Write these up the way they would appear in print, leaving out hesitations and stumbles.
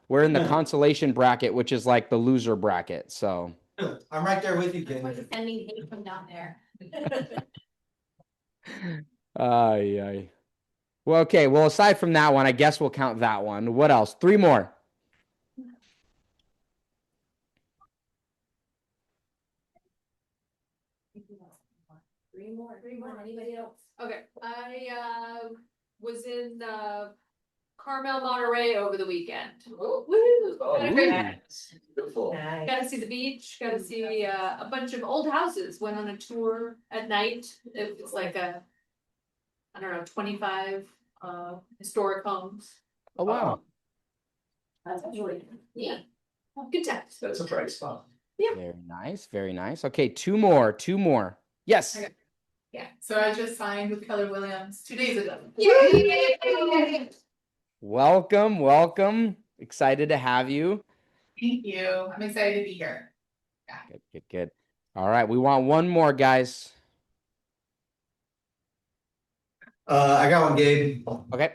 We're in the consolation bracket, which is like the loser bracket. So I'm right there with you, kid. Sending hate from down there. yeah. Well, okay. Well, aside from that one, I guess we'll count that one. What else? Three more. Three more. Anybody else? Okay, I was in Carmel, Monterey over the weekend. Woo! Had a great night. Beautiful. Got to see the beach. Got to see a bunch of old houses. Went on a tour at night. It was like I don't know, 25 historic homes. Oh, wow. That's really Yeah, good times. That's a bright spot. Yeah. Very nice. Very nice. Okay. Two more. Yes. Okay. Yeah, so I just signed with Keller Williams 2 days ago. Yay! Welcome. Excited to have you. Thank you. I'm excited to be here. Good. All right. We want one more, guys. I got one, Gabe. Okay.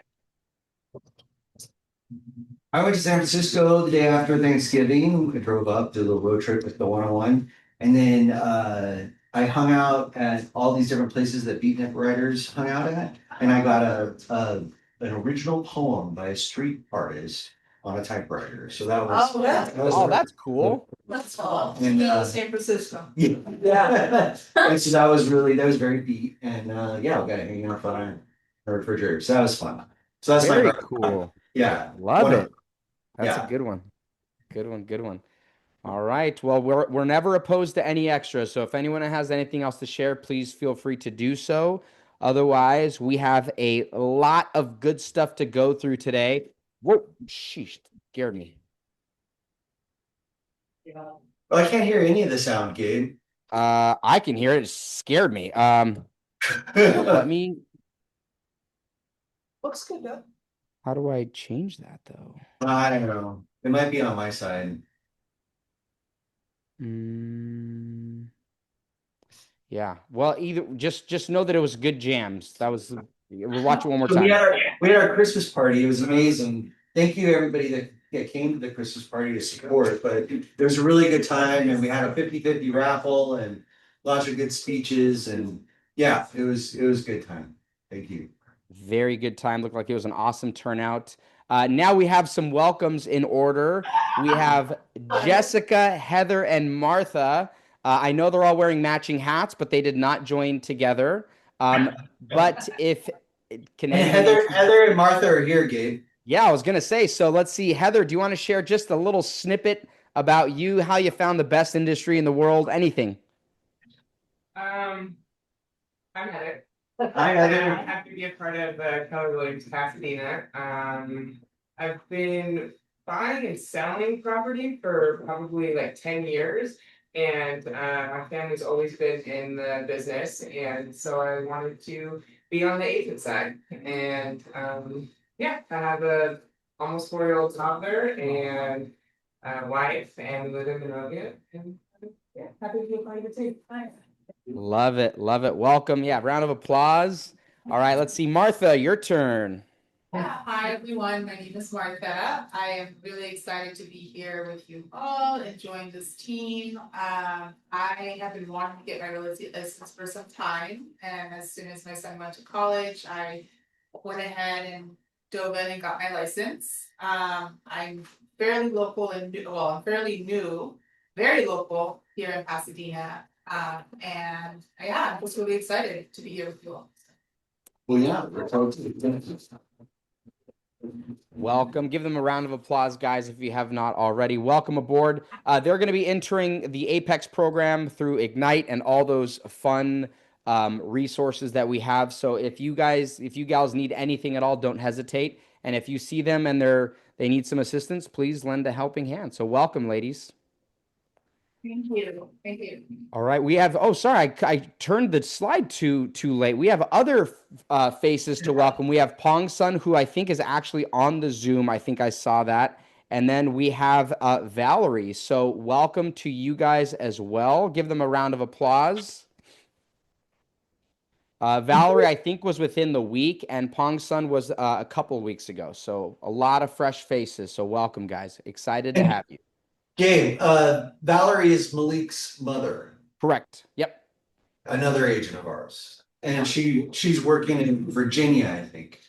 I went to San Francisco the day after Thanksgiving. I drove up, did a little road trip with the 101. And then I hung out at all these different places that beatnik writers hung out at. And I got an original poem by a street artist on a typewriter. So that was That's cool. That's all. And, San Francisco. yeah. And so that was very deep. And yeah, we got to hang out on our refrigerator. So that was fun. So that's Very my cool. Yeah. Love it. That's Yeah. a good one. Good one. All right. Well, we're never opposed to any extras. So if anyone has anything else to share, please feel free to do so. Otherwise, we have a lot of good stuff to go through today. Whoa, sheesh, scared me. Well, I can't hear any of the sound, Gabe. I can hear it. It scared me. Let me. Looks good though. How do I change that though? I don't know. It might be on my side. Yeah. Well, either just know that it was good jams. That was. We'll watch it one more So time. we had our Christmas party. It was amazing. Thank you, everybody that came to the Christmas party to support. But there was a really good time, and we had a 50-50 raffle and lots of good speeches. And yeah, it was a good time. Thank you. Very good time. Looked like it was an awesome turnout. Now we have some welcomes in order. We have Jessica, Heather, and Martha. I know they're all wearing matching hats, but they did not join together. But if can And anyone... Heather and Martha are here, Gabe. Yeah, I was gonna say. So let's see, Heather. Do you want to share just a little snippet about you, how you found the best industry in the world, anything? I'm Heather. Hi, I'm Heather. happy to be a part of Keller Williams Pasadena. I've been buying and selling property for probably like 10 years, and my family's always been in the business, and so I wanted to be on the agent side. And yeah, I have a almost 4-year-old toddler and a wife, and we live in Monrovia, and yeah, happy to be a part of the team. Thanks. Love it. Welcome. Yeah, round of applause. All right, let's see, Martha, your turn. Yeah, hi everyone. My name is Martha. I am really excited to be here with you all and join this team. I have been wanting to get my real estate license for some time, and as soon as my son went to college, I went ahead and dove in and got my license. I'm fairly local and I'm fairly new, very local here in Pasadena. And yeah, I'm just really excited to be here with you all. Well, yeah, we're totally finished. Welcome. Give them a round of applause, guys, if you have not already. Welcome aboard. They're going to be entering the Apex program through Ignite and all those fun resources that we have. So if you gals need anything at all, don't hesitate. And if you see them and they need some assistance, please lend a helping hand. So welcome, ladies. Thank you. Thank you. All right, we have. Oh, sorry, I turned the slide too late. We have other faces to welcome. We have Pong Sun, who I think is actually on the Zoom. I think I saw that, and then we have Valerie. So welcome to you guys as well. Give them a round of applause. Valerie, I think, was within the week, and Pong Sun was a couple weeks ago. So a lot of fresh faces. So welcome, guys. Excited to have you. Gabe, Valerie is Malik's mother, Correct. Yep. another agent of ours. And she's working in Virginia, I think.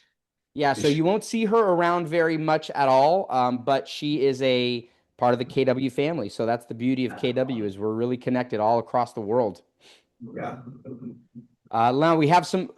Yeah. So you won't see her around very much at all, but she is a part of the KW family. So that's the beauty of KW is we're really connected all across the world. Yeah. Now we have some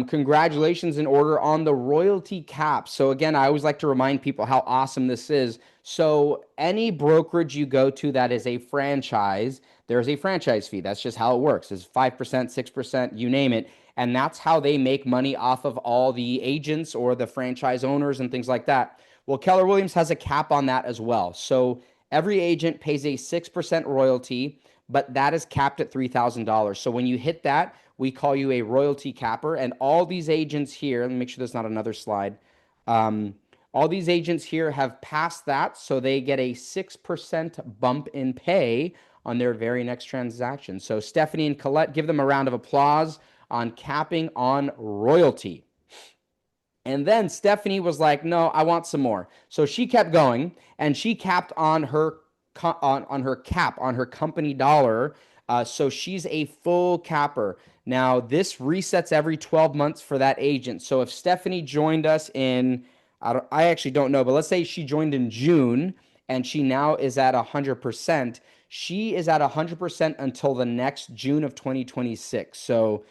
congratulations in order on the royalty cap. So again, I always like to remind people how awesome this is. So any brokerage you go to that is a franchise, there's a franchise fee. That's just how it works. It's 5%, 6%, you name it. And that's how they make money off of all the agents or the franchise owners and things like that. Well, Keller Williams has a cap on that as well. So every agent pays a 6% royalty, but that is capped at $3,000. So when you hit that, we call you a royalty capper. And all these agents here, let me make sure there's not another slide. All these agents here have passed that, so they get a 6% bump in pay on their very next transaction. So Stephanie and Colette, give them a round of applause on capping on royalty. And then Stephanie was like, no, I want some more. So she kept going, and she capped on her cap on her company dollar. So she's a full capper. Now, this resets every 12 months for that agent. So if Stephanie joined us in, I actually don't know, but let's say she joined in June and she now is at 100%. She is at 100% until the next June of 2026. So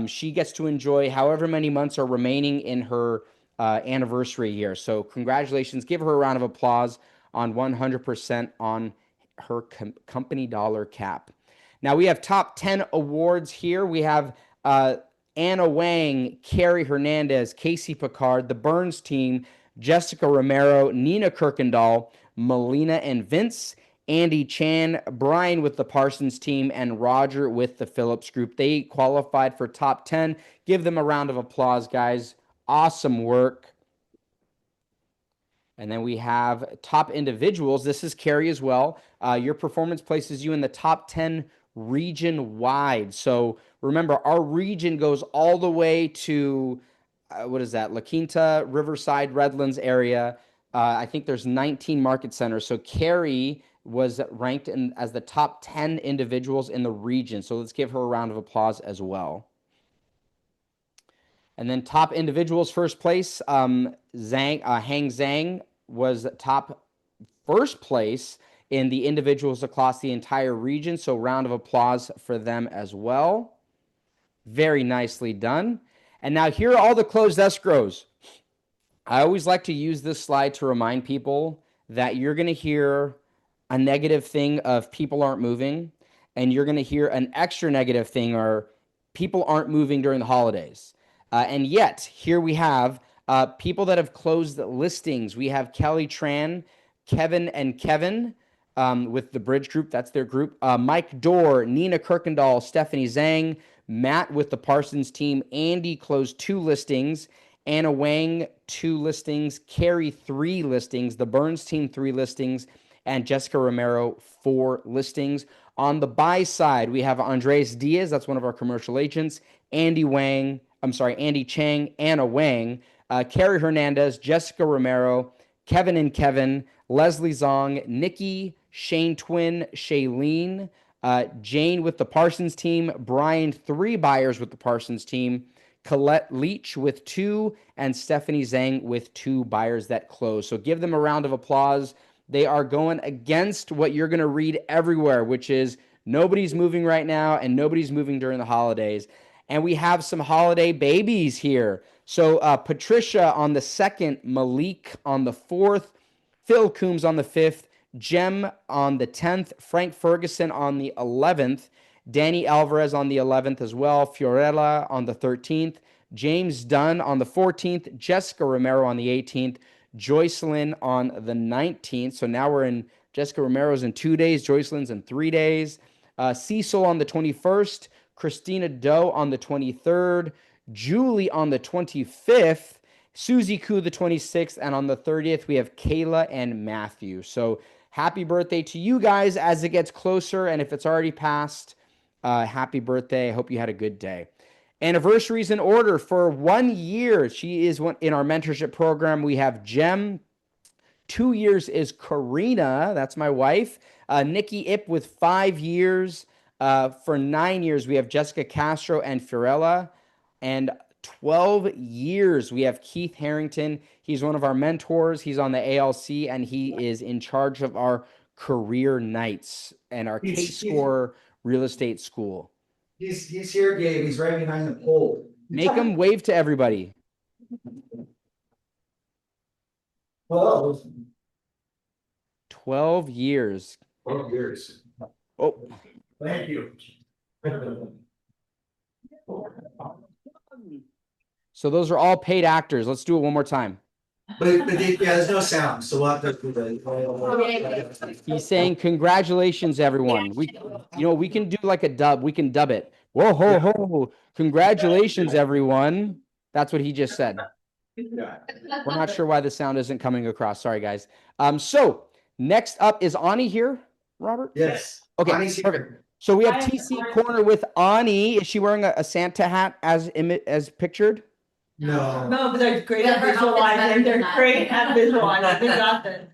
she gets to enjoy however many months are remaining in her anniversary year. So congratulations. Give her a round of applause on 100% on her company dollar cap. Now we have top 10 awards here. We have Anna Wang, Carrie Hernandez, Casey Picard, the Burns team, Jessica Romero, Nina Kirkendall, Melina and Vince, Andy Chan, Brian with the Parsons team, and Roger with the Phillips group. They qualified for top 10. Give them a round of applause, guys. Awesome work. And then we have top individuals. This is Carrie as well. Your performance places you in the top 10 region wide. So remember, our region goes all the way to, what is that? La Quinta, Riverside, Redlands area. I think there's 19 market centers. So Carrie was ranked as the top 10 individuals in the region. So let's give her a round of applause as well. And then top individuals, first place, Hang Zhang was top first place in the individuals across the entire region. So round of applause for them as well. Very nicely done. And now here are all the closed escrows. I always like to use this slide to remind people that you're going to hear a negative thing of people aren't moving, and you're going to hear an extra negative thing or people aren't moving during the holidays. And yet, here we have people that have closed listings. We have Kelly Tran, Kevin and Kevin with the Bridge Group. That's their group. Mike Dorr, Nina Kirkendall, Stephanie Zhang, Matt with the Parsons team. Andy closed 2 listings. Anna Wang, 2 listings. Carrie, 3 listings. The Burns team, 3 listings. And Jessica Romero, 4 listings. On the buy side, we have Andres Diaz. That's one of our commercial agents. Andy Chang, Anna Wang, Carrie Hernandez, Jessica Romero, Kevin and Kevin, Leslie Zong, Nikki, Shane Twin, Shailene, Jane with the Parsons team, Brian, 3 buyers with the Parsons team, Colette Leach with 2, and Stephanie Zhang with 2 buyers that closed. So give them a round of applause. They are going against what you're going to read everywhere, which is nobody's moving right now and nobody's moving during the holidays. And we have some holiday babies here. So Patricia on the 2nd, Malik on the 4th, Phil Coombs on the 5th, Jem on the 10th, Frank Ferguson on the 11th, Danny Alvarez on the 11th as well, Fiorella on the 13th, James Dunn on the 14th, Jessica Romero on the 18th, Joycelyn on the 19th. So now we're in Jessica Romero's in 2 days, Joycelyn's in 3 days. Cecil on the 21st, Christina Doe on the 23rd, Julie on the 25th, Susie Koo the 26th, and on the 30th, we have Kayla and Matthew. So happy birthday to you guys as it gets closer, and if it's already passed, happy birthday. I hope you had a good day. Anniversaries in order for 1 year. She is in our mentorship program. We have Jem. 2 years is Karina. That's my wife. Nikki Ip with 5 years. For 9 years, we have Jessica Castro and Fiorella. And 12 years, we have Keith Harrington. He's one of our mentors. He's on the ALC, and he is in charge of our career nights and our K-Score real estate school. He's here, Gabe. He's right behind the pole. Make him wave to everybody. Hello. 12 years. 12 years. Oh, Thank you. so those are all paid actors. Let's do it one more time. But there's no sound, so we'll have to do the. He's saying, congratulations, everyone. We can do like a dub. We can dub it. Whoa, ho, ho. Congratulations, everyone. That's what he just said. We're not sure why the sound isn't coming across. Sorry, guys. So next up is Ani here, Robert? Yes. Okay, Ani's here. perfect. So we have TC Corner with Ani. Is she wearing a Santa hat as pictured? No. No, but they're great at Yeah, her outfit's better visualizing, they're than that. great at visualizing, they got it.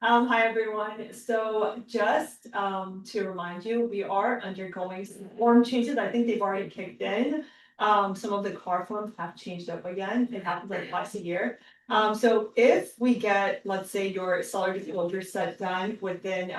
Hi, everyone, so just to remind you, we are undergoing some form changes, I think they've already kicked in. Some of the car forms have changed up again, it happens like twice a year. So if we get, let's say, your seller disclosure set done within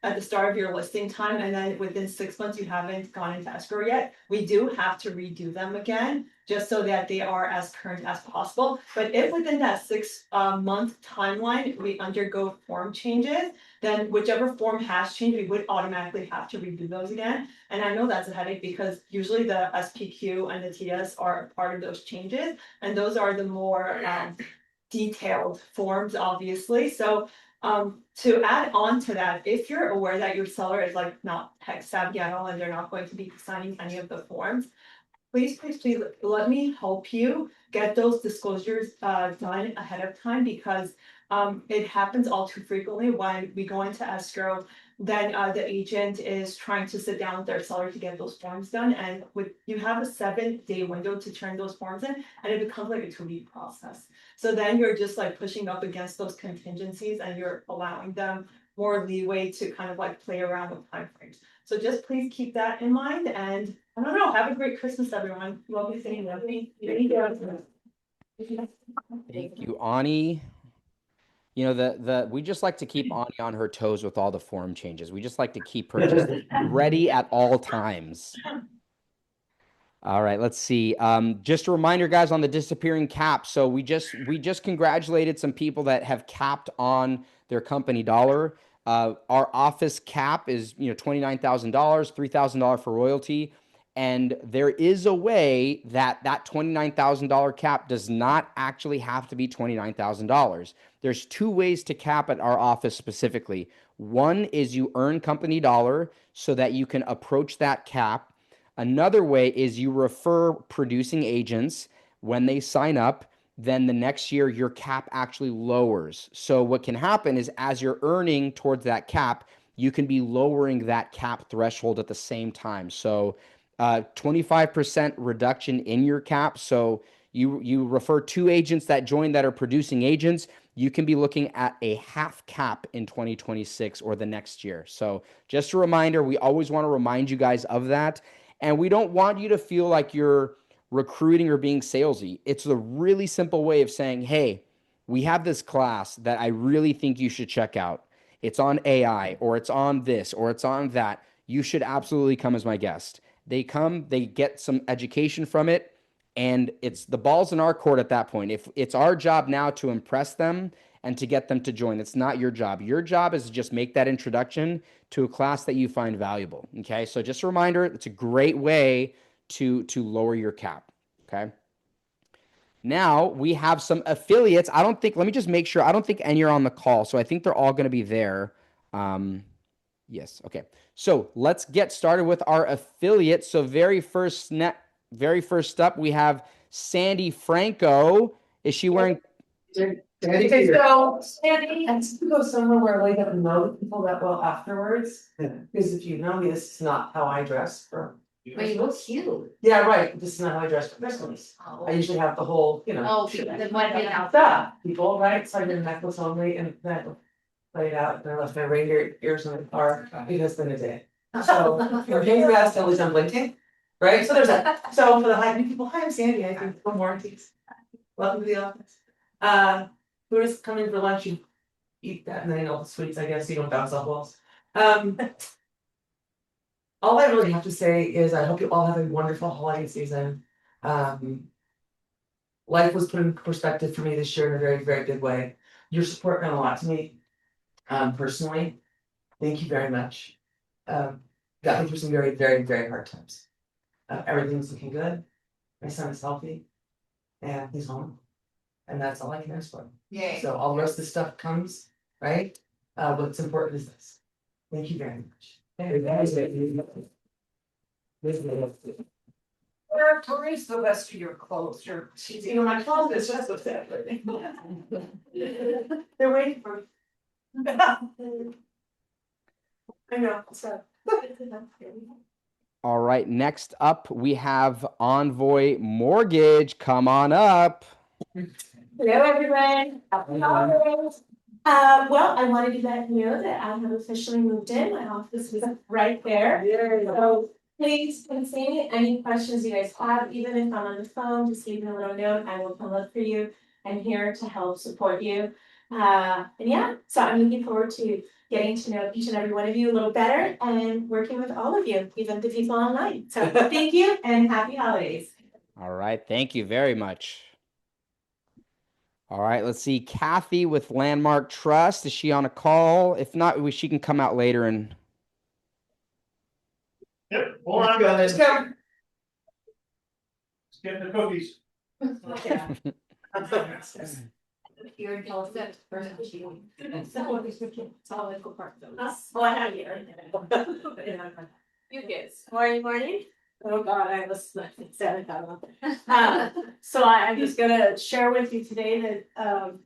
at the start of your listing time, and then within 6 months you haven't gone into escrow yet, we do have to redo them again, just so that they are as current as possible. But if within that 6 month timeline, we undergo form changes, then whichever form has changed, we would automatically have to redo those again. And I know that's a headache because usually the SPQ and the TS are part of those changes, and those are the more detailed forms, obviously. So to add on to that, if you're aware that your seller is like not tech savvy at all and they're not going to be signing any of the forms, please let me help you get those disclosures done ahead of time, because it happens all too frequently when we go into escrow. Then the agent is trying to sit down with their seller to get those forms done, and you have a 7-day window to turn those forms in, and it becomes like a 2-week process. So then you're just like pushing up against those contingencies, and you're allowing them more leeway to kind of like play around with timeframes. So just please keep that in mind, and I don't know, have a great Christmas, everyone. Love you, seeing you. Thank you, Ani. You know, we just like to keep Ani on her toes with all the form changes. We just like to keep her just ready at all times. All right, let's see. Just a reminder, guys, on the disappearing cap. So we just congratulated some people that have capped on their company dollar. Our office cap is $29,000, $3,000 for royalty. And there is a way that $29,000 cap does not actually have to be $29,000. There's 2 ways to cap at our office specifically. One is you earn company dollar so that you can approach that cap. Another way is you refer producing agents when they sign up, then the next year your cap actually lowers. So what can happen is as you're earning towards that cap, you can be lowering that cap threshold at the same time. So 25% reduction in your cap. So you refer 2 agents that join that are producing agents, you can be looking at a half cap in 2026 or the next year. So just a reminder, we always want to remind you guys of that. And we don't want you to feel like you're recruiting or being salesy. It's a really simple way of saying, hey, we have this class that I really think you should check out. It's on AI, or it's on this, or it's on that. You should absolutely come as my guest. They come, they get some education from it, and it's the ball's in our court at that point. If it's our job now to impress them and to get them to join, it's not your job. Your job is to just make that introduction to a class that you find valuable. Okay, so just a reminder, it's a great way to lower your cap. Okay. Now we have some affiliates. Let me just make sure. I don't think any are on the call, so I think they're all going to be there. Yes. Okay. So let's get started with our affiliate. So very first up, we have Sandy Franco. Is she wearing? Okay, so Sandy, and to go somewhere where we have know people that well afterwards, because if you know me, this is not how I dress for But you look cute. Yeah, right, this is not how I dress for Christmas. I usually have the whole, you know. Oh, the wedding outfit. Stuff, people, right, so I did a necklace only and then laid out, and I left my reindeer ears in the car because then it did. So, you're paying fast, at least I'm blinking, right, so there's that, so for the high people, hi, I'm Sandy, I think, from warranties. Welcome to the office. Who's coming for lunch, you eat that and then all the sweets, I guess, you don't bounce off walls. All I really have to say is I hope you all have a wonderful holiday season. Life was put in perspective for me this year in a very, very good way. Your support meant a lot to me. Personally, thank you very much. Got me through some very, very, very hard times. Everything's looking good. My son is healthy. And he's home. And that's all I can ask for. Yay. So all the rest of the stuff comes, right? What's important is this. Thank you very much. Where is the rest of your clothes? She's, you know, my closet is just upset. They're waiting for me. I know, so. All right, next up, we have Envoy Mortgage. Come on up. Hello, everyone. Happy holidays. Well, I wanted to let you know that I have officially moved in. My office is right there. So please come see me. Any questions you guys have, even if I'm on the phone, just leave me a little note. I will come look for you. I'm here to help support you. And yeah, so I'm looking forward to getting to know each and every one of you a little better and working with all of you, even the people online. So thank you and happy holidays. All right, thank you very much. All right, let's see. Kathy with Landmark Trust. Is she on a call? If not, she can come out later and. Yep, hold on, Just come. Let's get the cookies. You're in California. Solid go park those. Oh, I have you. You guys. Morning. Oh God, I was sad about that. So I'm just gonna share with you today that,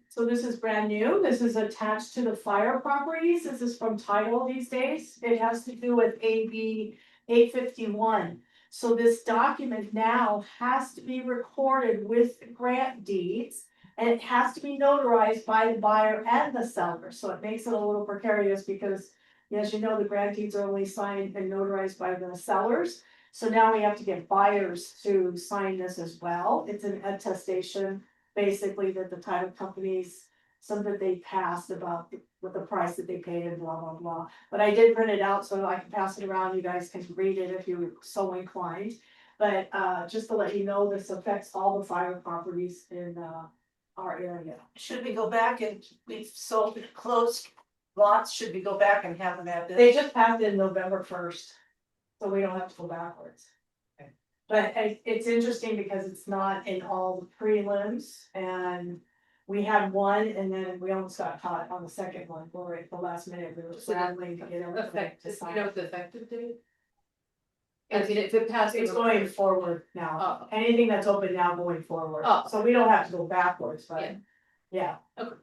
so this is brand new. This is attached to the fire properties. This is from title these days. It has to do with AB 851. So this document now has to be recorded with grant deeds. And it has to be notarized by the buyer and the seller. So it makes it a little precarious because, as you know, the grant deeds are only signed and notarized by the sellers. So now we have to get buyers to sign this as well. It's an attestation, basically, that the title companies, something they passed about with the price that they paid and blah, blah, blah. But I did print it out so I can pass it around. You guys can read it if you're so inclined. But just to let you know, this affects all the fire properties in our area. Should we go back and we've sold closed lots, should we go back and have them have this? They just passed it November 1st, so we don't have to go backwards. Okay. But it's interesting because it's not in all the prelims, and we had one, and then we almost got caught on the second one, where at the last minute, we were scrambling to get everything to Effective, sign. you know the effective date? I mean, if it passes. It's going forward now, Oh, anything that's open now going forward, Oh. so we don't have to go backwards, but, Yeah. yeah. Okay.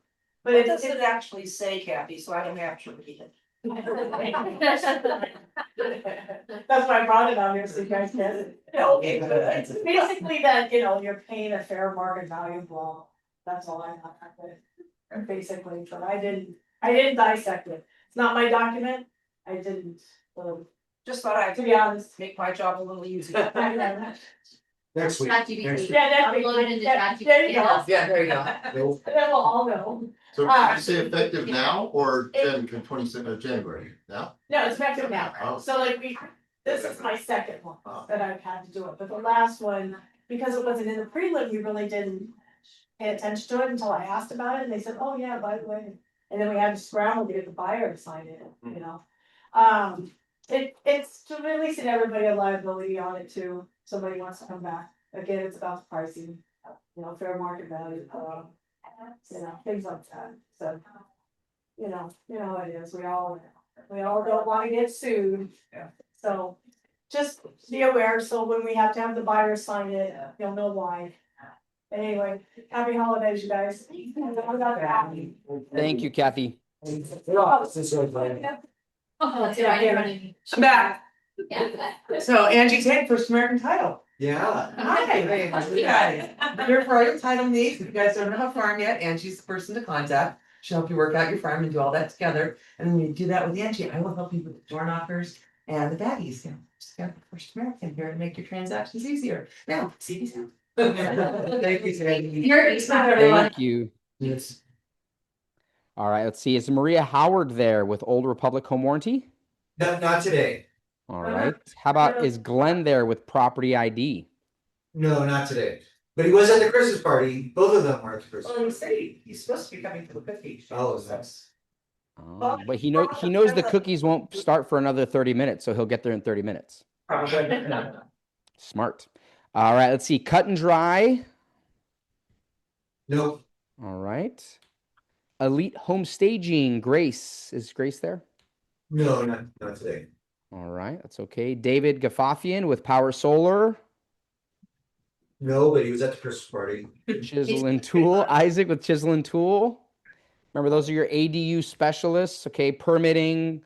But What it's, does it actually say, Kathy, so I don't have to read it? that's why I brought it on here, so you guys can. Okay, good. It's basically that, you know, you're paying a fair market value blow, that's all I have, basically, but I didn't dissect it, it's not my document, I didn't, Just thought I'd to be honest. make my job a little easier. Next week. ChatGPT. Yeah, that's. Upload it into ChatGPT. There you go, Yeah, there you go. and then we'll all know, So did you say effective now or January now? no, it's effective now, Oh. so like this is my second one that I've had to do it, but the last one, because it wasn't in the prelim, you really didn't pay attention to it until I asked about it, and they said, oh yeah, by the way, and then we had to scramble to get the buyer to sign it, you know. It's to releasing everybody a liability on it too, somebody wants to come back, again, it's about the pricing, you know, fair market value, you know, things like that, so. You know how it is, we all don't wanna get sued. Yeah. So, just be aware, so when we have to have the buyer sign it, you'll know why. Anyway, happy holidays, you guys. Thank you, Kathy. Oh, it's right in front of me. I'm back. So Angie Tate, First American Title. Yeah. Hi, you guys. Here for all your title needs. If you guys don't have a farm yet, Angie's the person to contact. She'll help you work out your farm and do all that together. And when you do that with Angie, I will help you with the door knockers and the baggies. Just got the First American here to make your transactions easier. Now, see these now. Thank you, Sandy. You're everyone. Thank you. Yes. All right, let's see. Is Maria Howard there with Old Republic Home Warranty? Not today. All right. How about, is Glenn there with Property ID? No, not today. But he was at the Christmas party. Both of them were at the Christmas. Well, you say he's supposed to be coming for the cookie. Oh, that's. Oh, but he knows the cookies won't start for another 30 minutes, so he'll get there in 30 minutes. Probably not. Smart. All right, let's see. Cut and Dry. Nope. All right. Elite Home Staging. Grace. Is Grace there? No, not today. All right, that's okay. David Gafafian with Power Solar. No, but he was at the Christmas party. Chisel and Tool. Isaac with Chisel and Tool. Remember, those are your ADU specialists. Okay, permitting,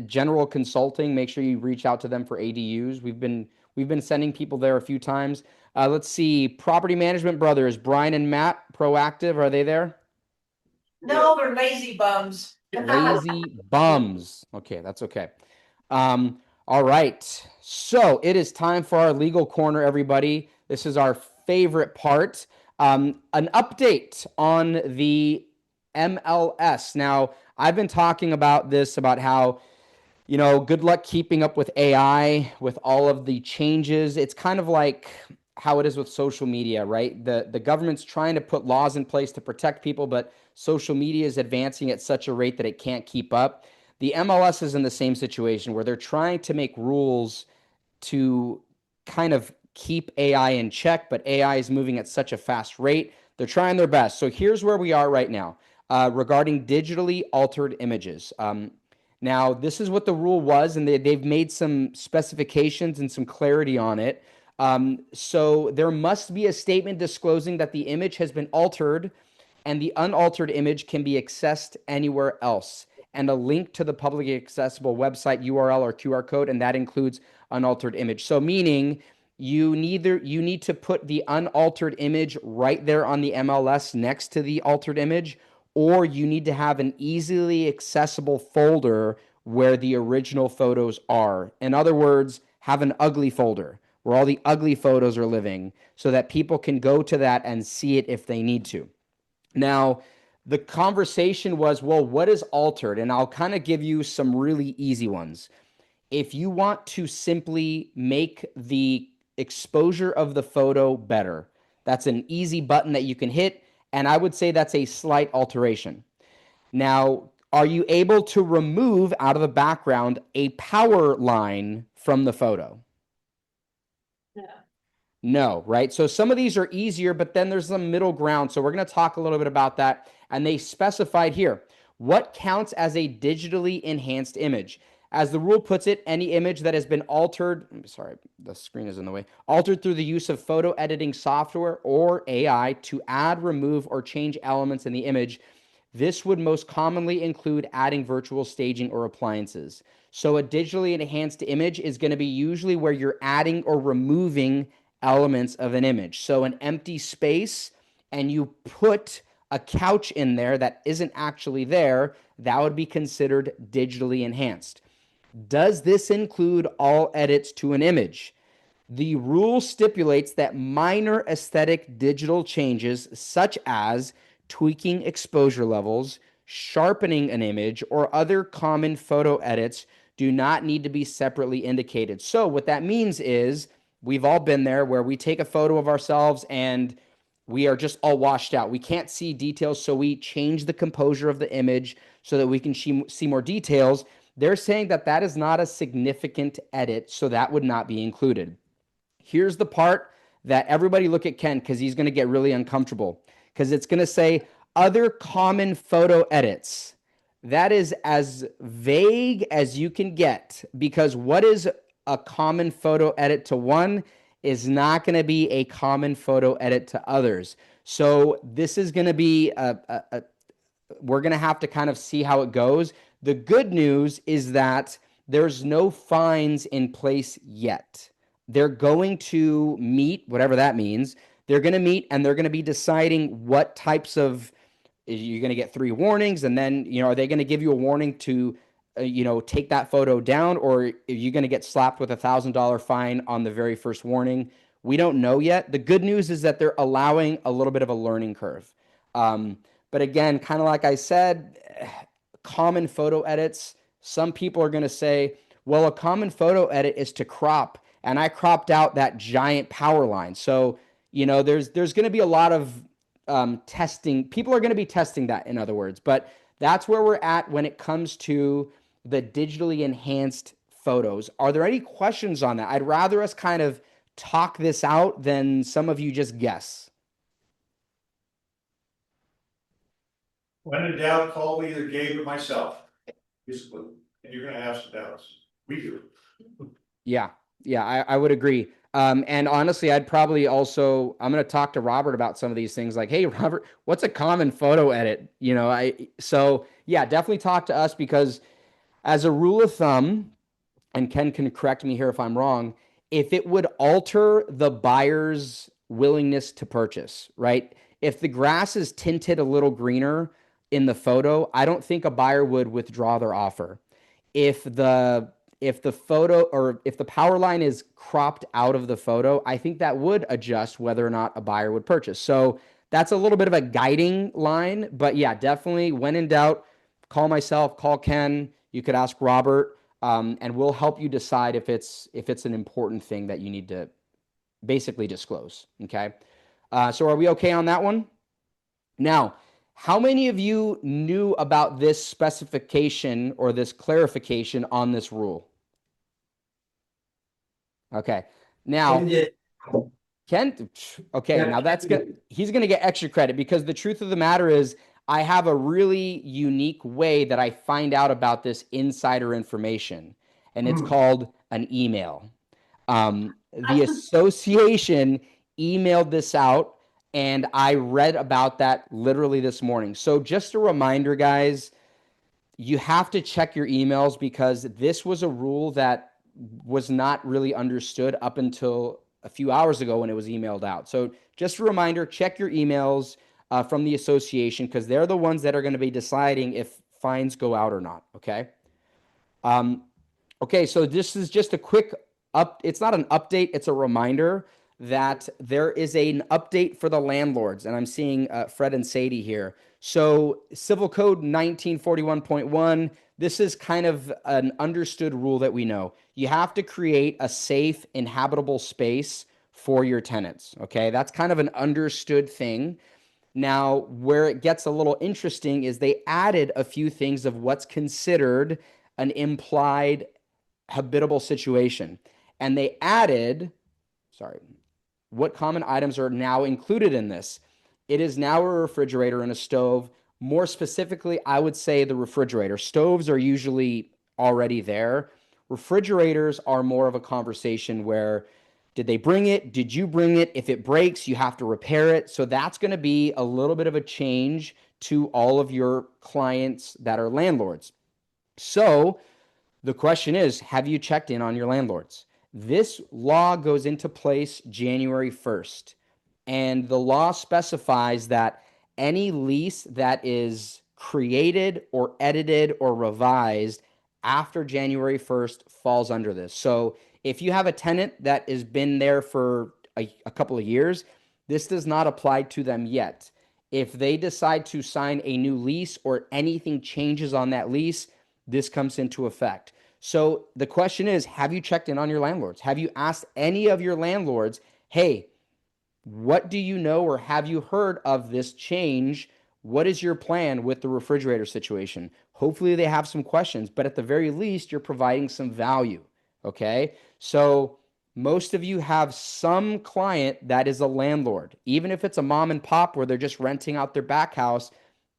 general consulting. Make sure you reach out to them for ADUs. We've been sending people there a few times. Let's see. Property Management Brothers, Brian and Matt, Proactive. Are they there? No, we're lazy bums. Lazy bums. Okay, that's okay. All right. So it is time for our legal corner, everybody. This is our favorite part. An update on the MLS. Now, I've been talking about this, about how, good luck keeping up with AI, with all of the changes. It's kind of like how it is with social media, right? The government's trying to put laws in place to protect people, but social media is advancing at such a rate that it can't keep up. The MLS is in the same situation where they're trying to make rules to kind of keep AI in check, but AI is moving at such a fast rate. They're trying their best. So here's where we are right now regarding digitally altered images. Now, this is what the rule was, and they've made some specifications and some clarity on it. So there must be a statement disclosing that the image has been altered and the unaltered image can be accessed anywhere else, and a link to the publicly accessible website URL or QR code, and that includes unaltered image. So meaning you need to put the unaltered image right there on the MLS next to the altered image, or you need to have an easily accessible folder where the original photos are. In other words, have an ugly folder where all the ugly photos are living so that people can go to that and see it if they need to. Now, the conversation was, well, what is altered? And I'll kind of give you some really easy ones. If you want to simply make the exposure of the photo better, that's an easy button that you can hit, and I would say that's a slight alteration. Now, are you able to remove out of the background a power line from the photo? No, right? So some of these are easier, but then there's some middle ground. So we're going to talk a little bit about that. And they specified here, what counts as a digitally enhanced image? As the rule puts it, any image that has been altered, sorry, the screen is in the way, altered through the use of photo editing software or AI to add, remove, or change elements in the image. This would most commonly include adding virtual staging or appliances. So a digitally enhanced image is going to be usually where you're adding or removing elements of an image. So an empty space, and you put a couch in there that isn't actually there, that would be considered digitally enhanced. Does this include all edits to an image? The rule stipulates that minor aesthetic digital changes, such as tweaking exposure levels, sharpening an image, or other common photo edits, do not need to be separately indicated. So what that means is, we've all been there where we take a photo of ourselves and we are just all washed out. We can't see details, so we change the composure of the image so that we can see more details. They're saying that that is not a significant edit, so that would not be included. Here's the part that everybody look at Ken, because he's going to get really uncomfortable, because it's going to say other common photo edits. That is as vague as you can get, because what is a common photo edit to one is not going to be a common photo edit to others. So this is going to be we're going to have to kind of see how it goes. The good news is that there's no fines in place yet. They're going to meet, whatever that means. They're going to meet and they're going to be deciding what types of, you're going to get 3 warnings, and then, are they going to give you a warning to, take that photo down, or are you going to get slapped with $1,000 fine on the very first warning? We don't know yet. The good news is that they're allowing a little bit of a learning curve. But again, kind of like I said, common photo edits, some people are going to say, well, a common photo edit is to crop, and I cropped out that giant power line. So, there's going to be a lot of testing. People are going to be testing that, in other words, but that's where we're at when it comes to the digitally enhanced photos. Are there any questions on that? I'd rather us kind of talk this out than some of you just guess. When in doubt, call either Gabe or myself. Basically, and you're gonna have some doubts. We do. Yeah, I would agree. And honestly, I'd probably also, I'm going to talk to Robert about some of these things, like, hey, Robert, what's a common photo edit? So yeah, definitely talk to us, because as a rule of thumb, and Ken can correct me here if I'm wrong, if it would alter the buyer's willingness to purchase, right? If the grass is tinted a little greener in the photo, I don't think a buyer would withdraw their offer. If the photo, or if the power line is cropped out of the photo, I think that would adjust whether or not a buyer would purchase. So that's a little bit of a guiding line, but yeah, definitely when in doubt, call myself, call Ken. You could ask Robert, and we'll help you decide if it's an important thing that you need to basically disclose. Okay. So are we okay on that one? Now, how many of you knew about this specification or this clarification on this rule? Okay. Now, Ken, okay, Yeah, now he's gonna get extra credit, because the truth of the matter is I have a really unique way that I find out about this insider information, and it's called an email. The association emailed this out, and I read about that literally this morning. So just a reminder, guys, you have to check your emails, because this was a rule that was not really understood up until a few hours ago when it was emailed out. So just a reminder, check your emails from the association, because they're the ones that are going to be deciding if fines go out or not. Okay. Okay. So this is just a quick it's not an update. It's a reminder that there is an update for the landlords. And I'm seeing Fred and Sadie here. So Civil Code 1941.1, this is kind of an understood rule that we know. You have to create a safe, inhabitable space for your tenants. Okay, that's kind of an understood thing. Now, where it gets a little interesting is they added a few things of what's considered an implied habitable situation. And they added, what common items are now included in this? It is now a refrigerator and a stove. More specifically, I would say the refrigerator. Stoves are usually already there. Refrigerators are more of a conversation where, did they bring it? Did you bring it? If it breaks, you have to repair it. So that's going to be a little bit of a change to all of your clients that are landlords. So the question is, have you checked in on your landlords? This law goes into place January 1st. And the law specifies that any lease that is created or edited or revised after January 1st falls under this. So if you have a tenant that has been there for a couple of years, this does not apply to them yet. If they decide to sign a new lease or anything changes on that lease, this comes into effect. So the question is, have you checked in on your landlords? Have you asked any of your landlords, hey, what do you know or have you heard of this change? What is your plan with the refrigerator situation? Hopefully they have some questions, but at the very least, you're providing some value. Okay. So most of you have some client that is a landlord, even if it's a mom and pop where they're just renting out their back house,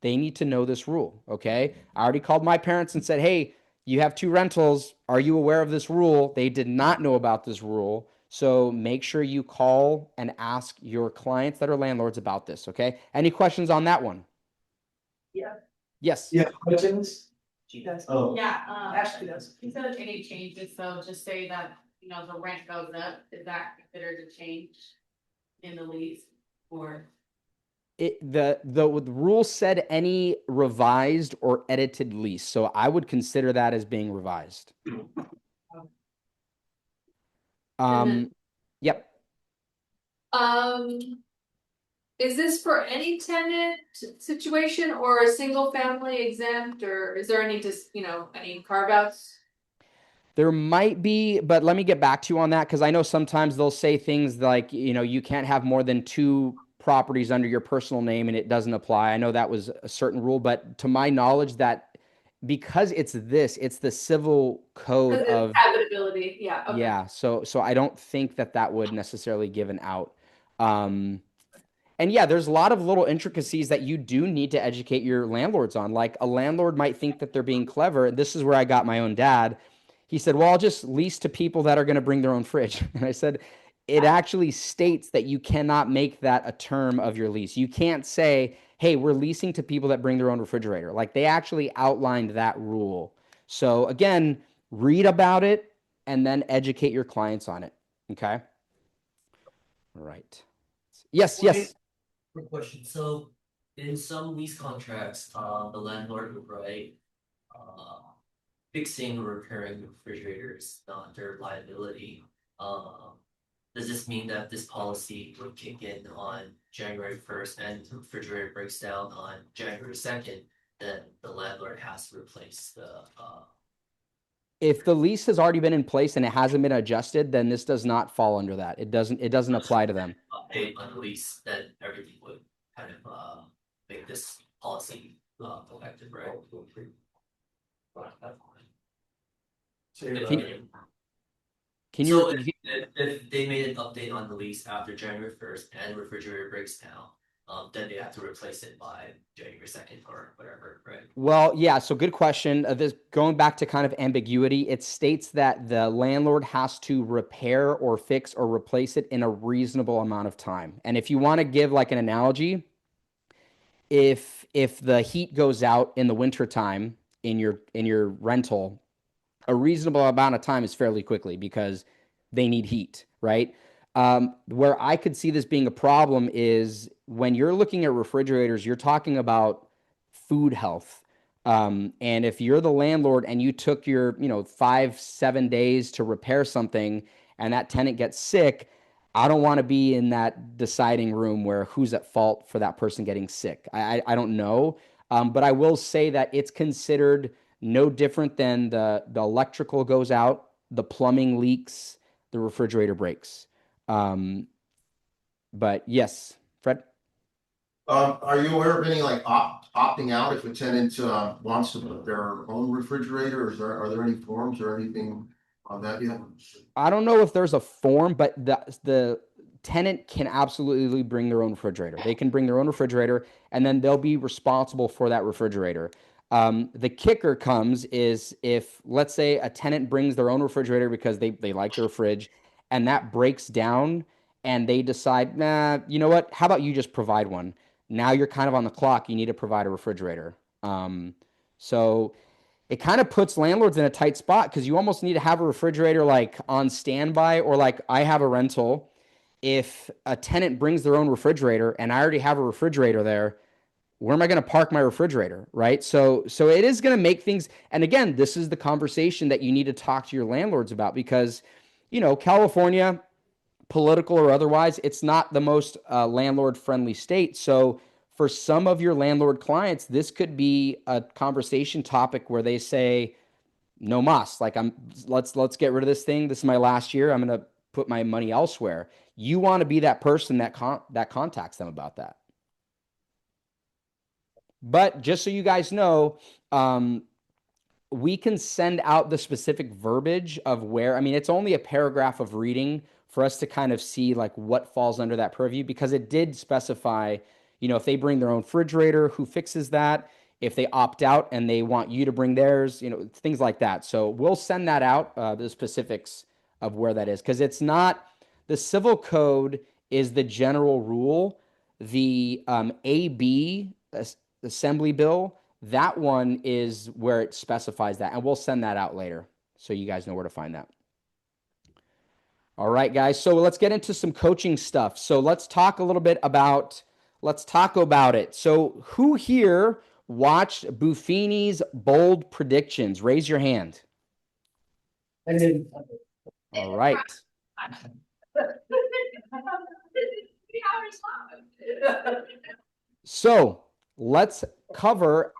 they need to know this rule. Okay. I already called my parents and said, hey, you have 2 rentals. Are you aware of this rule? They did not know about this rule. So make sure you call and ask your clients that are landlords about this. Okay. Any questions on that one? Yeah. Yes. Yeah, questions. She does. Oh. Yeah, Ashley does. instead of any changes, so just say that, the rent goes up, is that considered a change in the lease? Or, The rule said any revised or edited lease, so I would consider that as being revised. then- Yep. Is this for any tenant situation or a single family exempt, or is there any any carve outs? There might be, but let me get back to you on that because I know sometimes they'll say things like, you can't have more than 2 properties under your personal name and it doesn't apply. I know that was a certain rule, but to my knowledge, that because it's the civil code of Habitability, yeah, okay. yeah. So I don't think that would necessarily give an out. And yeah, there's a lot of little intricacies that you do need to educate your landlords on. Like a landlord might think that they're being clever. And this is where I got my own dad. He said, well, I'll just lease to people that are going to bring their own fridge. And I said, it actually states that you cannot make that a term of your lease. You can't say, hey, we're leasing to people that bring their own refrigerator. Like they actually outlined that rule. So again, read about it and then educate your clients on it. Okay. All right. Yes. Quick question. So in some lease contracts, the landlord will write, fixing or repairing refrigerators not their liability. Does this mean that this policy would kick in on January 1st and the refrigerator breaks down on January 2nd, then the landlord has to replace the If the lease has already been in place and it hasn't been adjusted, then this does not fall under that. It doesn't apply to them. update on the lease, then everything would kind of make this policy effective, right? Can So you if they made an update on the lease after January 1st and the refrigerator breaks down, then they have to replace it by January 2nd or whatever, right? Well, yeah, so good question. This going back to kind of ambiguity, it states that the landlord has to repair or fix or replace it in a reasonable amount of time. And if you want to give like an analogy, if the heat goes out in the wintertime in your rental, a reasonable amount of time is fairly quickly because they need heat, right? Where I could see this being a problem is when you're looking at refrigerators, you're talking about food health. And if you're the landlord and you took your, 5-7 days to repair something and that tenant gets sick, I don't want to be in that deciding room where who's at fault for that person getting sick. I don't know. But I will say that it's considered no different than the electrical goes out, the plumbing leaks, the refrigerator breaks. But yes, Fred. Are you aware of any like opting out if a tenant wants to put their own refrigerator? Are there any forms or anything on that yet? I don't know if there's a form, but the tenant can absolutely bring their own refrigerator. They can bring their own refrigerator, and then they'll be responsible for that refrigerator. The kicker comes is if, let's say, a tenant brings their own refrigerator because they like their fridge, and that breaks down, and they decide, nah, you know what? How about you just provide one? Now you're kind of on the clock. You need to provide a refrigerator. So it kind of puts landlords in a tight spot because you almost need to have a refrigerator like on standby, or like I have a rental. If a tenant brings their own refrigerator and I already have a refrigerator there, where am I going to park my refrigerator? Right. So it is going to make things. And again, this is the conversation that you need to talk to your landlords about because, California, political or otherwise, it's not the most landlord friendly state. So for some of your landlord clients, this could be a conversation topic where they say, no mas, like let's get rid of this thing. This is my last year. I'm going to put my money elsewhere. You want to be that person that contacts them about that. But just so you guys know, we can send out the specific verbiage of where, it's only a paragraph of reading for us to kind of see like what falls under that purview because it did specify, if they bring their own refrigerator, who fixes that, if they opt out and they want you to bring theirs, things like that. So we'll send that out, the specifics of where that is because it's not, the civil code is the general rule. The AB assembly bill that one is where it specifies that, and we'll send that out later so you guys know where to find that. All right, guys. So let's get into some coaching stuff. So let's talk a little bit about, let's talk about it. So who here watched Buffini's bold predictions? Raise your hand. All right. So let's cover,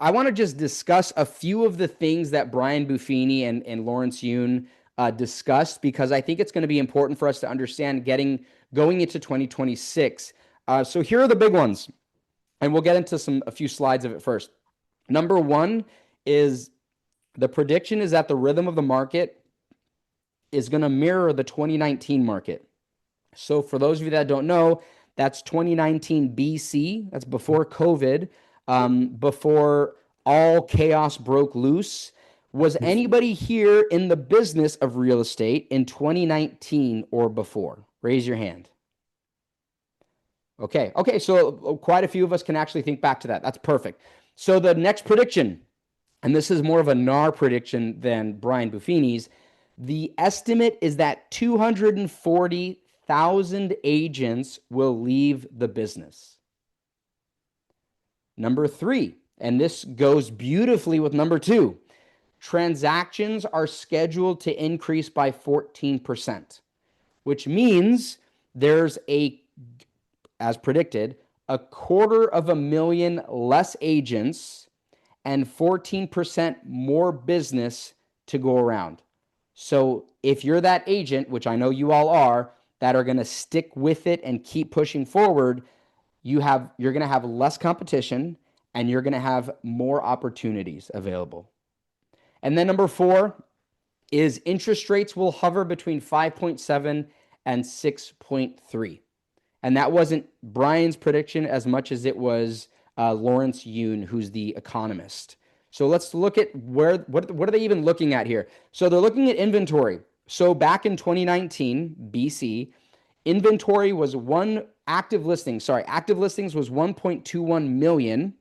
I want to just discuss a few of the things that Brian Buffini and Lawrence Yun discussed, because I think it's going to be important for us to understand going into 2026. So here are the big ones, and we'll get into a few slides of it first. Number one is the prediction is that the rhythm of the market is going to mirror the 2019 market. So for those of you that don't know, that's 2019 BC. That's before COVID, before all chaos broke loose. Was anybody here in the business of real estate in 2019 or before? Raise your hand. Okay, so quite a few of us can actually think back to that. That's perfect. So the next prediction, and this is more of a NAR prediction than Brian Buffini's, the estimate is that 240,000 agents will leave the business. Number three, and this goes beautifully with number two, transactions are scheduled to increase by 14%, which means there's as predicted, 250,000 less agents and 14% more business to go around. So if you're that agent, which I know you all are, that are going to stick with it and keep pushing forward, you're going to have less competition and you're going to have more opportunities available. And then number four is interest rates will hover between 5.7 and 6.3. And that wasn't Brian's prediction as much as it was Lawrence Yun, who's the economist. So let's look at what are they even looking at here? So they're looking at inventory. So back in 2019 BC, inventory was active listings was 1.21 million,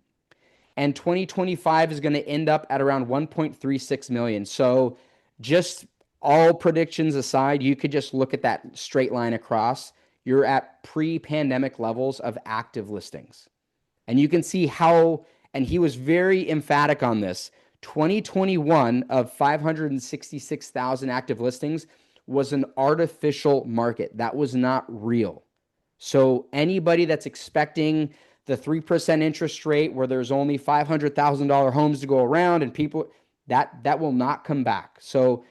and 2025 is going to end up at around 1.36 million. So just all predictions aside, you could just look at that straight line across. You're at pre-pandemic levels of active listings. And you can see how, and he was very emphatic on this, 2021 of 566,000 active listings was an artificial market. That was not real. So anybody that's expecting the 3% interest rate where there's only $500,000 homes to go around and people, that will not come back. So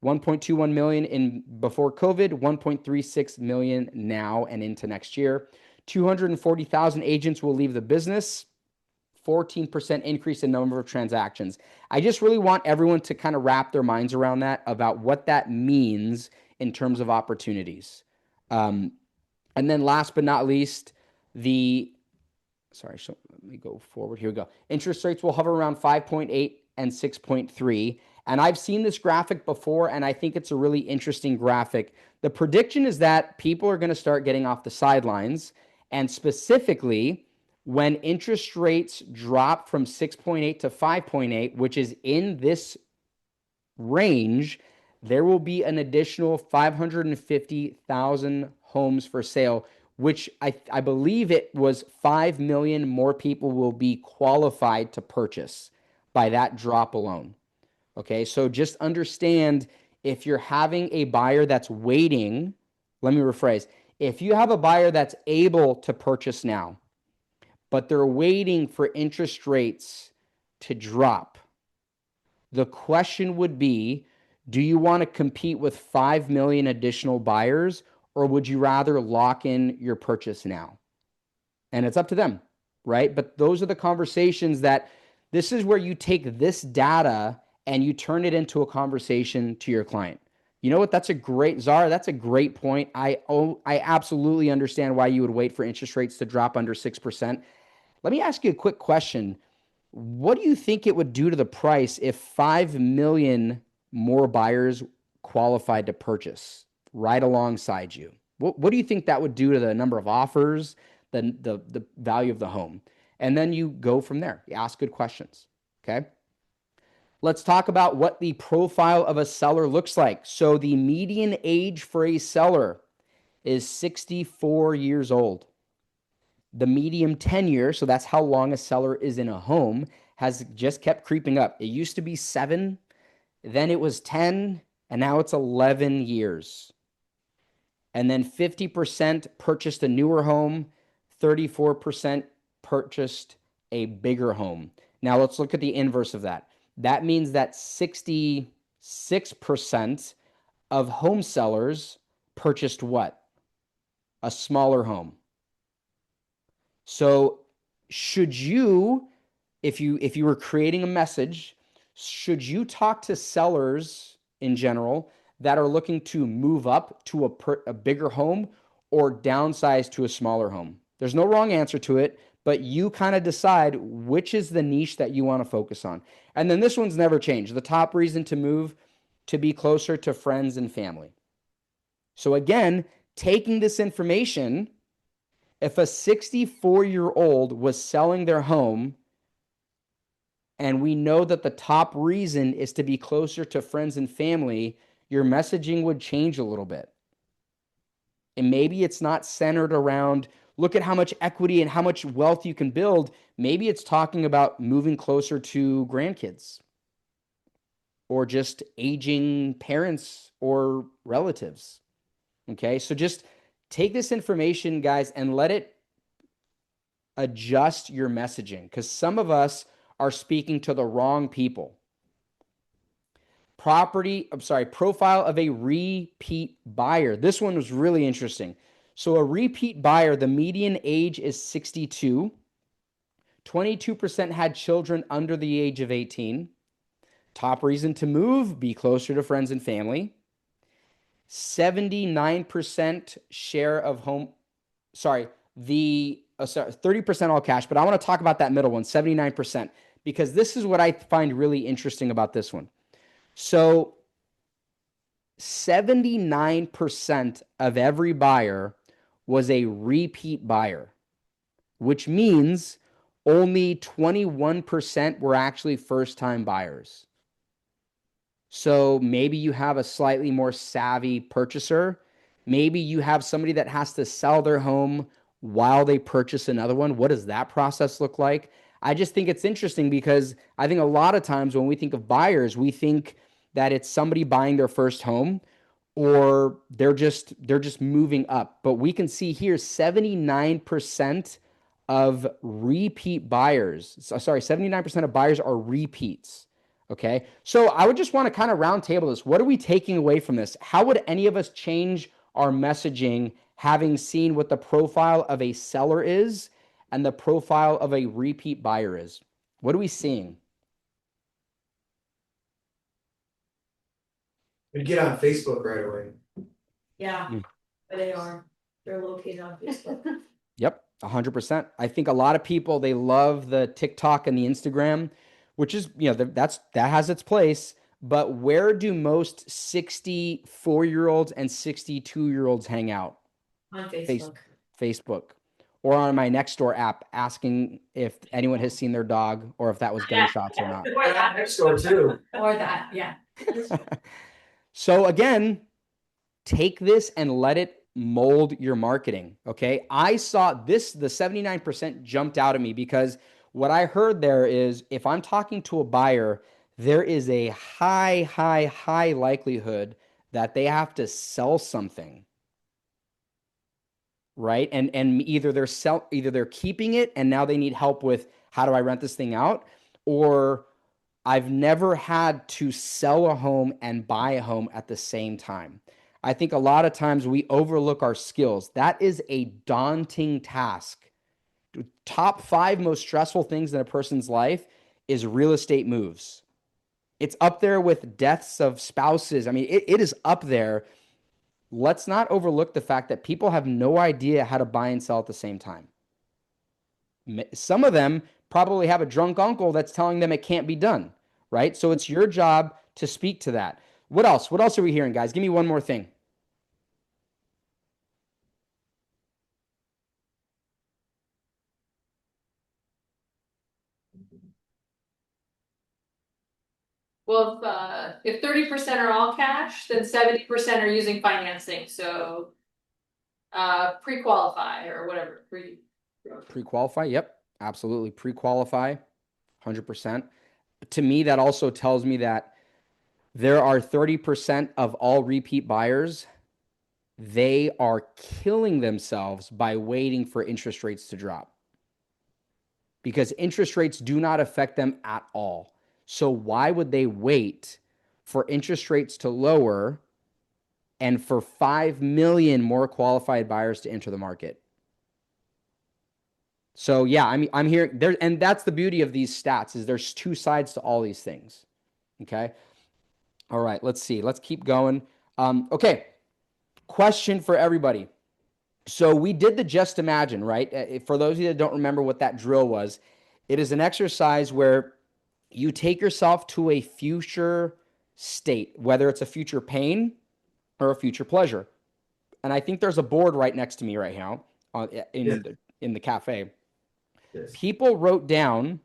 1.21 million before COVID, 1.36 million now and into next year. 240,000 agents will leave the business, 14% increase in number of transactions. I just really want everyone to kind of wrap their minds around that, about what that means in terms of opportunities. And then last but not least, let me go forward. Here we go. Interest rates will hover around 5.8 and 6.3. And I've seen this graphic before, and I think it's a really interesting graphic. The prediction is that people are going to start getting off the sidelines, and specifically when interest rates drop from 6.8 to 5.8, which is in this range, there will be an additional 550,000 homes for sale, which I believe it was 5 million more people will be qualified to purchase by that drop alone. Okay, so just understand, if you're having a buyer that's waiting, let me rephrase. If you have a buyer that's able to purchase now, but they're waiting for interest rates to drop, the question would be, do you want to compete with 5 million additional buyers, or would you rather lock in your purchase now? And it's up to them, right? But those are the conversations this is where you take this data and you turn it into a conversation to your client. You know what? That's a great point. I absolutely understand why you would wait for interest rates to drop under 6%. Let me ask you a quick question. What do you think it would do to the price if 5 million more buyers qualified to purchase right alongside you? What do you think that would do to the number of offers, the value of the home? And then you go from there. You ask good questions. Okay. Let's talk about what the profile of a seller looks like. So the median age for a seller is 64 years old. The median tenure, so that's how long a seller is in a home, has just kept creeping up. It used to be 7, then it was 10, and now it's 11 years. And then 50% purchased a newer home, 34% purchased a bigger home. Now let's look at the inverse of that. That means that 66% of home sellers purchased what? A smaller home. So should you, if you were creating a message, should you talk to sellers in general that are looking to move up to a bigger home or downsize to a smaller home? There's no wrong answer to it, but you kind of decide which is the niche that you want to focus on. And then this one's never changed. The top reason to move, to be closer to friends and family. So again, taking this information, if a 64-year-old was selling their home and we know that the top reason is to be closer to friends and family, your messaging would change a little bit. And maybe it's not centered around, look at how much equity and how much wealth you can build. Maybe it's talking about moving closer to grandkids or just aging parents or relatives. Okay, so just take this information, guys, and let it adjust your messaging, because some of us are speaking to the wrong people. Profile of a repeat buyer. This one was really interesting. So a repeat buyer, the median age is 62. 22% had children under the age of 18. Top reason to move, be closer to friends and family. 79% share of home, 30% all cash, but I want to talk about that middle one, 79%, because this is what I find really interesting about this one. So 79% of every buyer was a repeat buyer, which means only 21% were actually first-time buyers. So maybe you have a slightly more savvy purchaser. Maybe you have somebody that has to sell their home while they purchase another one. What does that process look like? I just think it's interesting because I think a lot of times when we think of buyers, we think that it's somebody buying their first home or they're just moving up. But we can see here 79% of repeat buyers. 79% of buyers are repeats. Okay. So I would just want to kind of round table this. What are we taking away from this? How would any of us change our messaging having seen what the profile of a seller is and the profile of a repeat buyer is? What are we seeing? We get on Facebook right away. Yeah, they are. They're located on Facebook. Yep, 100%. I think a lot of people, they love the TikTok and the Instagram, which is, that has its place. But where do most 64-year-olds and 62-year-olds hang out? On Facebook. Facebook. Or on my Nextdoor app, asking if anyone has seen their dog or if that was gunshots or not. Or that. Next door too. Or that, yeah. So again, take this and let it mold your marketing. Okay. I saw this, the 79% jumped out at me because what I heard there is if I'm talking to a buyer, there is a high likelihood that they have to sell something. Right. And either they're keeping it and now they need help with how do I rent this thing out, or I've never had to sell a home and buy a home at the same time. I think a lot of times we overlook our skills. That is a daunting task. Top 5 most stressful things in a person's life is real estate moves. It's up there with deaths of spouses. I mean, it is up there. Let's not overlook the fact that people have no idea how to buy and sell at the same time. Some of them probably have a drunk uncle that's telling them it can't be done, right? So it's your job to speak to that. What else? What else are we hearing, guys? Give me one more thing. Well, if 30% are all cash, then 70% are using financing, so. Pre-qualify or whatever, Pre-qualify, yep, absolutely. Pre-qualify, 100%. To me, that also tells me that there are 30% of all repeat buyers. They are killing themselves by waiting for interest rates to drop, because interest rates do not affect them at all. So why would they wait for interest rates to lower and for 5 million more qualified buyers to enter the market? So yeah, I'm here there, and that's the beauty of these stats, is there's two sides to all these things. Okay. All right, let's see. Let's keep going. Okay. Question for everybody. So we did the just imagine, right? For those of you that don't remember what that drill was, it is an exercise where you take yourself to a future state, whether it's a future pain or a future pleasure. And I think there's a board right next to me right now in the cafe. Yes. People wrote down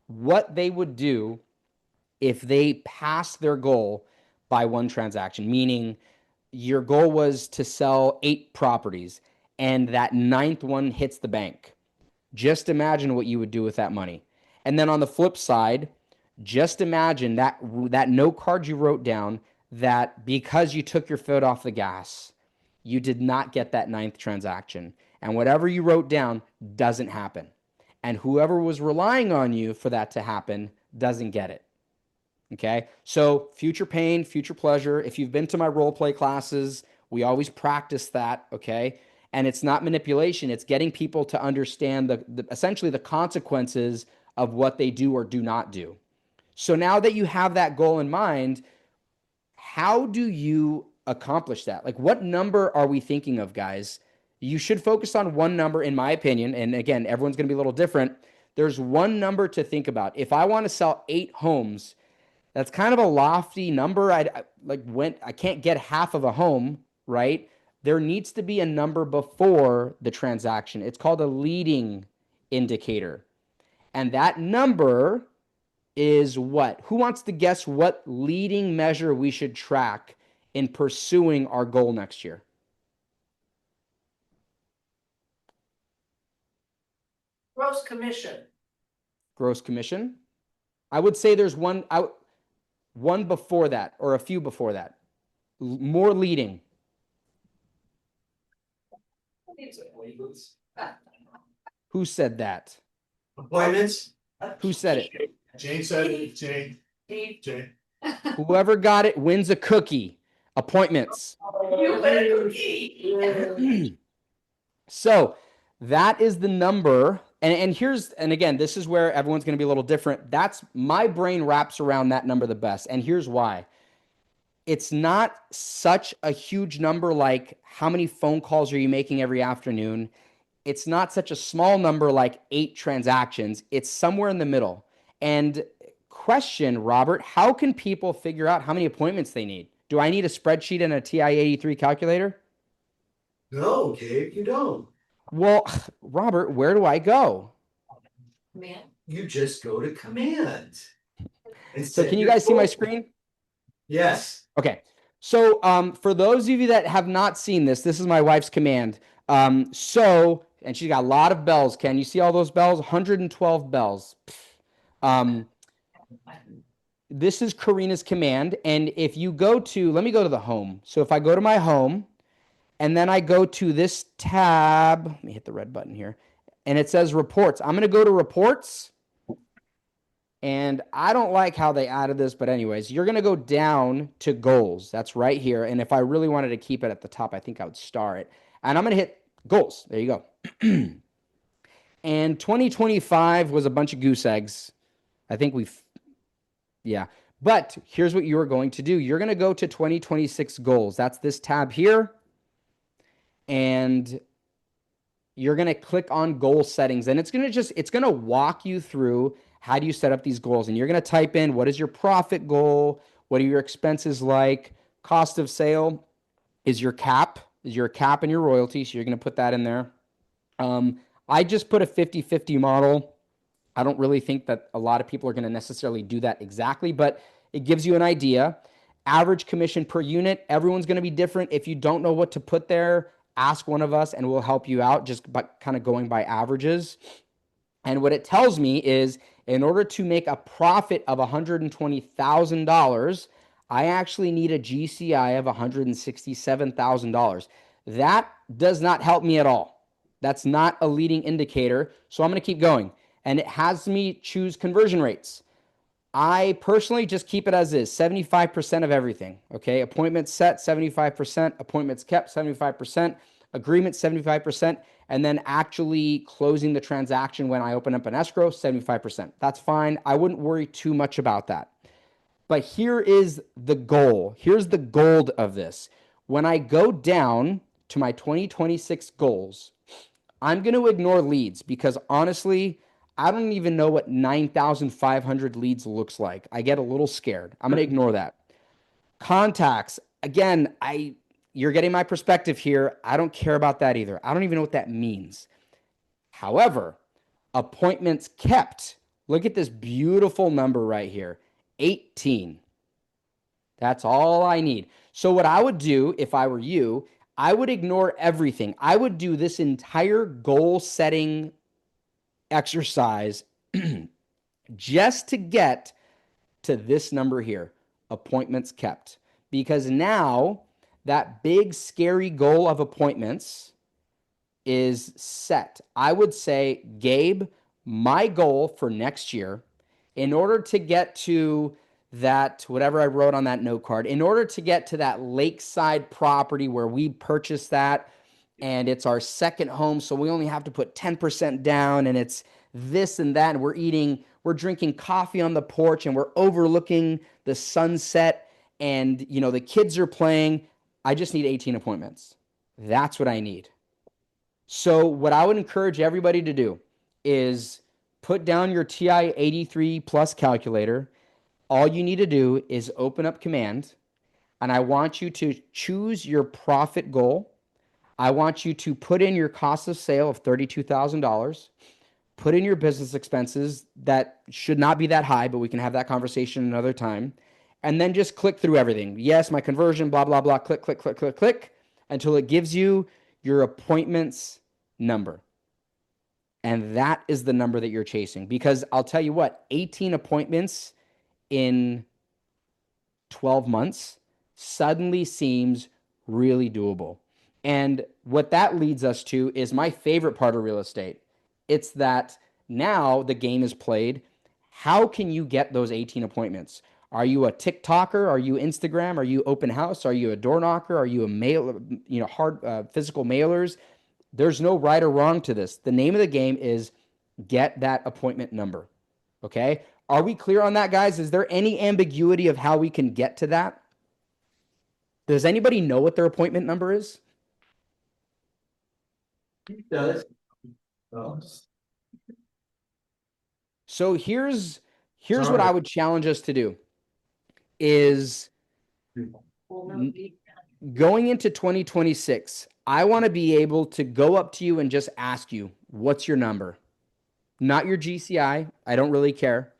what they would do if they passed their goal by one transaction, meaning your goal was to sell 8 properties and that 9th one hits the bank. Just imagine what you would do with that money. And then on the flip side, just imagine that note card you wrote down, that because you took your foot off the gas, you did not get that 9th transaction. And whatever you wrote down doesn't happen. And whoever was relying on you for that to happen doesn't get it. Okay. So future pain, future pleasure. If you've been to my role play classes, we always practice that. Okay. And it's not manipulation. It's getting people to understand essentially the consequences of what they do or do not do. So now that you have that goal in mind, how do you accomplish that? Like, what number are we thinking of, guys? You should focus on one number, in my opinion. And again, everyone's going to be a little different. There's one number to think about. If I want to sell 8 homes, that's kind of a lofty number. I can't get half of a home, right? There needs to be a number before the transaction. It's called a leading indicator. And that number is what? Who wants to guess what leading measure we should track in pursuing our goal next year? Gross commission. Gross commission. I would say there's one before that, or a few before that. More leading. Who said that? Appointments? Who said it? Jane said it, Jane. Whoever got it wins a cookie. Appointments. You win a cookie. So that is the number. And again, this is where everyone's going to be a little different. That's my brain wraps around that number the best. And here's why. It's not such a huge number like how many phone calls are you making every afternoon. It's not such a small number like 8 transactions. It's somewhere in the middle. And question, Robert, how can people figure out how many appointments they need? Do I need a spreadsheet and a TI-83 calculator? No, Gabe, you don't. Well, Robert, where do I go? Man. You just go to command. So can you guys see my screen? Yes. Okay. So for those of you that have not seen this, this is my wife's command. And she's got a lot of bells. Ken, you see all those bells? 112 bells. This is Karina's command. And if you let me go to the home. So if I go to my home, and then I go to this tab, let me hit the red button here, and it says reports. I'm going to go to reports, and I don't like how they added this, but anyways, you're going to go down to goals. That's right here. And if I really wanted to keep it at the top, I think I would star it. And I'm going to hit goals. There you go. And 2025 was a bunch of goose eggs. I think yeah. But here's what you're going to do. You're going to go to 2026 goals. That's this tab here. And you're going to click on goal settings, and it's going to walk you through how do you set up these goals. And you're going to type in, what is your profit goal? What are your expenses like? Cost of sale is your cap and your royalty. So you're going to put that in there. I just put a 50-50 model. I don't really think that a lot of people are going to necessarily do that exactly, but It gives you an idea. Average commission per unit, everyone's going to be different. If you don't know what to put there, ask one of us and we'll help you out just by kind of going by averages. And what it tells me is in order to make a profit of $120,000, I actually need a GCI of $167,000. That does not help me at all. That's not a leading indicator. So I'm going to keep going. And it has me choose conversion rates. I personally just keep it as is, 75% of everything. Okay. Appointments set, 75%. Appointments kept, 75%. Agreement, 75%. And then actually closing the transaction when I open up an escrow, 75%. That's fine. I wouldn't worry too much about that. But here is the goal. Here's the gold of this. When I go down to my 2026 goals, I'm going to ignore leads because honestly, I don't even know what 9,500 leads looks like. I get a little scared. I'm going to ignore that. Contacts, again, you're getting my perspective here. I don't care about that either. I don't even know what that means. However, appointments kept. Look at this beautiful number right here, 18. That's all I need. So what I would do if I were you, I would ignore everything. I would do this entire goal setting exercise just to get to this number here, appointments kept. Because now that big scary goal of appointments is set. I would say, Gabe, my goal for next year, in order to get to that, whatever I wrote on that note card, in order to get to that lakeside property where we purchased that and it's our second home, so we only have to put 10% down and it's this and that, and we're drinking coffee on the porch and we're overlooking the sunset and, you know, the kids are playing. I just need 18 appointments. That's what I need. So what I would encourage everybody to do is put down your TI 83 plus calculator. All you need to do is open up Command, and I want you to choose your profit goal. I want you to put in your cost of sale of $32,000. Put in your business expenses that should not be that high, but we can have that conversation another time. And then just click through everything. Yes, my conversion, blah, blah, blah, click, click, click, click, click, until it gives you your appointments number. And that is the number that you're chasing. Because I'll tell you what, 18 appointments in 12 months suddenly seems really doable. And what that leads us to is my favorite part of real estate. It's that now the game is played. How can you get those 18 appointments? Are you a TikToker? Are you Instagram? Are you open house? Are you a door knocker? Are you a mail, physical mailers? There's no right or wrong to this. The name of the game is get that appointment number. Okay? Are we clear on that, guys? Is there any ambiguity of how we can get to that? Does anybody know what their appointment number is? It does. Oh. So here's what I would challenge us to do is going into 2026, I want to be able to go up to you and just ask you, what's your number? Not your GCI. I don't really care.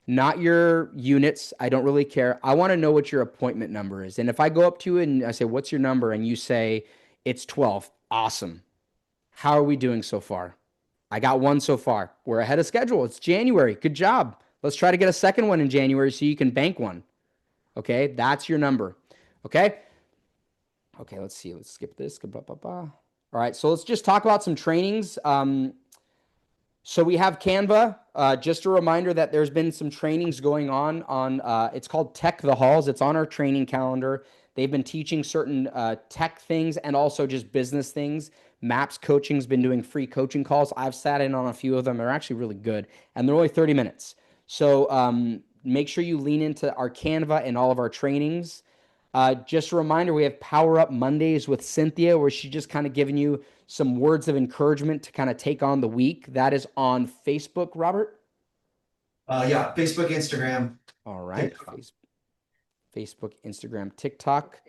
Not your units. I don't really care. I want to know what your appointment number is. And if I go up to you and I say, what's your number? And you say, it's 12. Awesome. How are we doing so far? I got one so far. We're ahead of schedule. It's January. Good job. Let's try to get a second one in January so you can bank one. Okay, that's your number. Okay. Okay, let's see. Let's skip this. All right, so let's just talk about some trainings. So we have Canva. Just a reminder that there's been some trainings going on it's called Tech the Halls. It's on our training calendar. They've been teaching certain tech things and also just business things. Maps Coaching's been doing free coaching calls. I've sat in on a few of them. They're actually really good, and they're only 30 minutes. So make sure you lean into our Canva and all of our trainings. Just a reminder, we have Power Up Mondays with Cynthia, where she's just kind of giving you some words of encouragement to kind of take on the week. That is on Facebook, Robert? Yeah, Facebook, Instagram. All right. Facebook, Instagram, TikTok.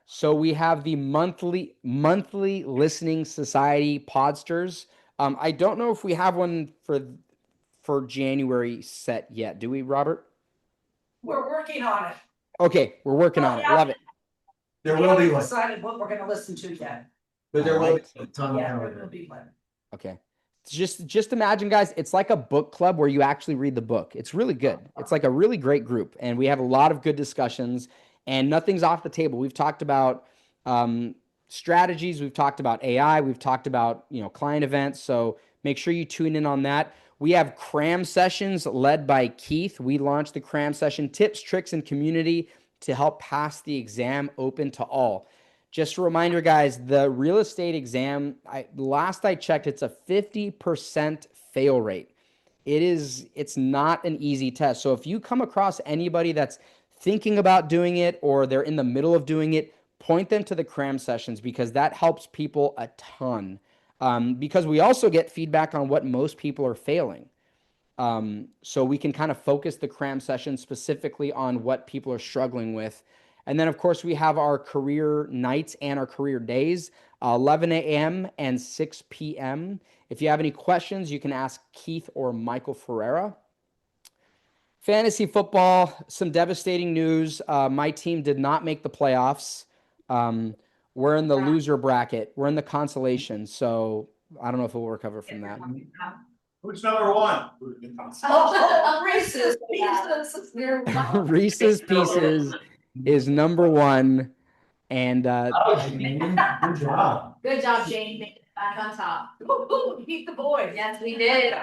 So we have the monthly Listening Society Podsters. I don't know if we have one for January set yet, do we, Robert? We're working on it. Okay, we're working on it. Love it. There We will be haven't one, decided what we're gonna listen to yet. but there will be a ton Yeah, of there time. will be one. Okay. Just imagine, guys, it's like a book club where you actually read the book. It's really good. It's like a really great group, and we have a lot of good discussions, and nothing's off the table. We've talked about strategies, we've talked about AI, we've talked about, you know, client events. So make sure you tune in on that. We have cram sessions led by Keith. We launched the cram session tips, tricks, and community to help pass the exam, open to all. Just a reminder, guys, the real estate exam, last I checked, it's a 50% fail rate. It's not an easy test. So if you come across anybody that's thinking about doing it or they're in the middle of doing it, point them to the cram sessions because that helps people a ton. Because we also get feedback on what most people are failing. So we can kind of focus the cram session specifically on what people are struggling with. And then, of course, we have our career nights and our career days, 11 a.m. and 6 p.m. If you have any questions, you can ask Keith or Michael Ferreira. Fantasy football, some devastating news. My team did not make the playoffs. We're in the loser bracket. We're in the consolation. So I don't know if we'll recover from that. Who's number one? Reese's Pieces. Reese's Pieces is number one. And Good job. Good job, Jane, making it back on top. Beat the boys. Yes, we did.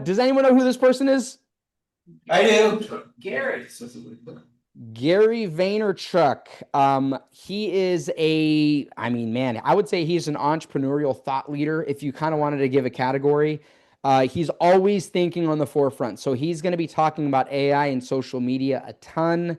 does anyone know who this person is? I do. Gary. Gary Vaynerchuk. He is I would say he's an entrepreneurial thought leader. If you kind of wanted to give a category, he's always thinking on the forefront. So he's going to be talking about AI and social media a ton.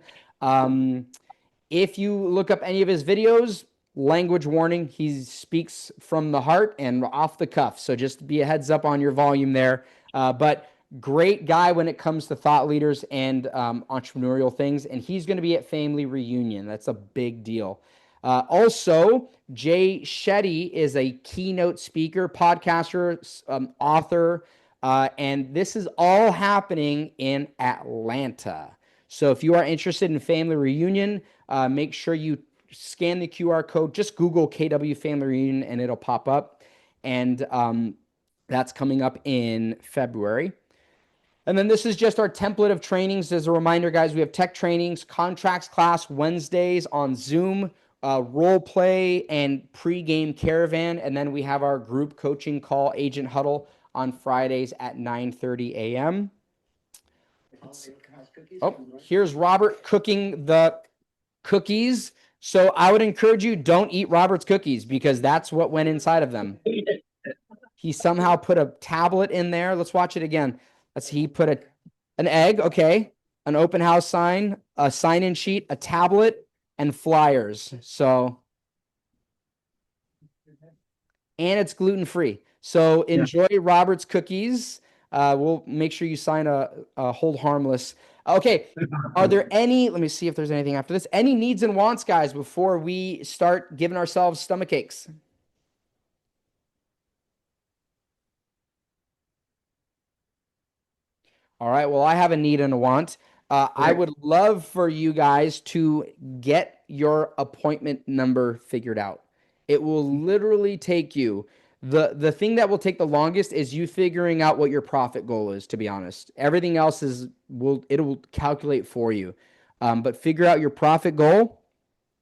If you look up any of his videos, language warning, he speaks from the heart and off the cuff. So just be a heads up on your volume there. But great guy when it comes to thought leaders and entrepreneurial things. And he's going to be at Family Reunion. That's a big deal. Also, Jay Shetty is a keynote speaker, podcaster, author, and this is all happening in Atlanta. So if you are interested in Family Reunion, make sure you scan the QR code. Just Google KW Family Reunion and it'll pop up. And that's coming up in February. And then this is just our template of trainings. As a reminder, guys, we have tech trainings, contracts class Wednesdays on Zoom, role play and pregame caravan. And then we have our group coaching call, Agent Huddle, on Fridays at 9:30 a.m. Oh, here's Robert cooking the cookies. So I would encourage you, don't eat Robert's cookies because that's what went inside of them. He somehow put a tablet in there. Let's watch it again. He put an egg, okay, an open house sign, a sign-in sheet, a tablet, and flyers. So, and it's gluten-free. So enjoy Robert's cookies. We'll make sure you sign a hold harmless. Okay, are there any, let me see if there's anything after this, any needs and wants, guys, before we start giving ourselves stomach aches? All right, well, I have a need and a want. I would love for you guys to get your appointment number figured out. It will literally take you, the thing that will take the longest is you figuring out what your profit goal is, to be honest. Everything else it will calculate for you. But figure out your profit goal.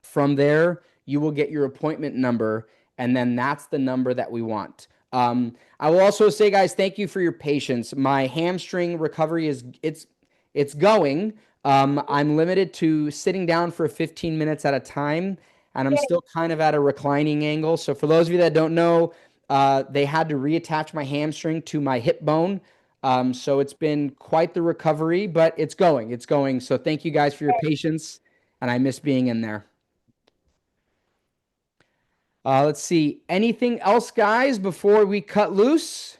From there, you will get your appointment number, and then that's the number that we want. I will also say, guys, thank you for your patience. My hamstring recovery it's going. I'm limited to sitting down for 15 minutes at a time, and I'm still kind of at a reclining angle. So for those of you that don't know, they had to reattach my hamstring to my hip bone. So it's been quite the recovery, but it's going. It's going. So thank you guys for your patience, and I miss being in there. Let's see. Anything else, guys, before we cut loose?